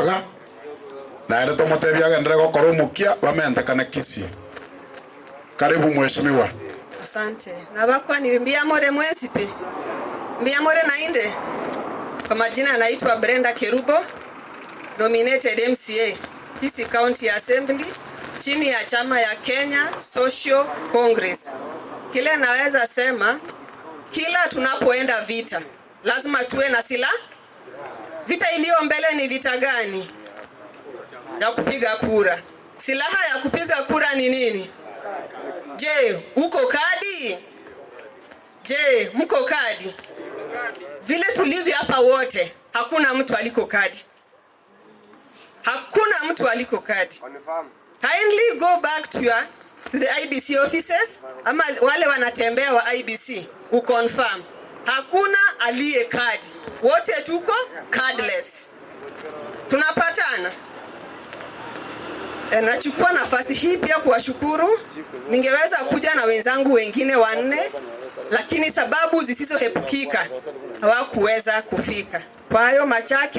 muraga na ile tomotebia gendere gokoro mukia bamentekana Kisii. Karibu mheshimiwa. Asante. Na bakwa nilimbia more mwesipe. Mbia na inde. Kwa majina naitwa Brenda Kerubo, nominated MCA Kisii County Assembly chini ya chama ya Kenya Social Congress. Kile naweza sema, kila tunapoenda vita lazima tuwe na silaha. Vita iliyo mbele ni vita gani? Ya kupiga kura. Silaha ya kupiga kura ni nini? Je, uko kadi? Je, mko kadi? Vile tulivyo hapa wote, hakuna mtu aliko kadi. Hakuna mtu aliko kadi. Kindly go back to the IBC offices, ama wale wanatembea wa IBC, uconfirm. Hakuna aliye kadi. Wote tuko cardless. Tunapatana. Nachukua nafasi hii pia kuwashukuru. Ningeweza kuja na wenzangu wengine 4, lakini sababu zisizohepukika hawakuweza kufika. Kwa hiyo machache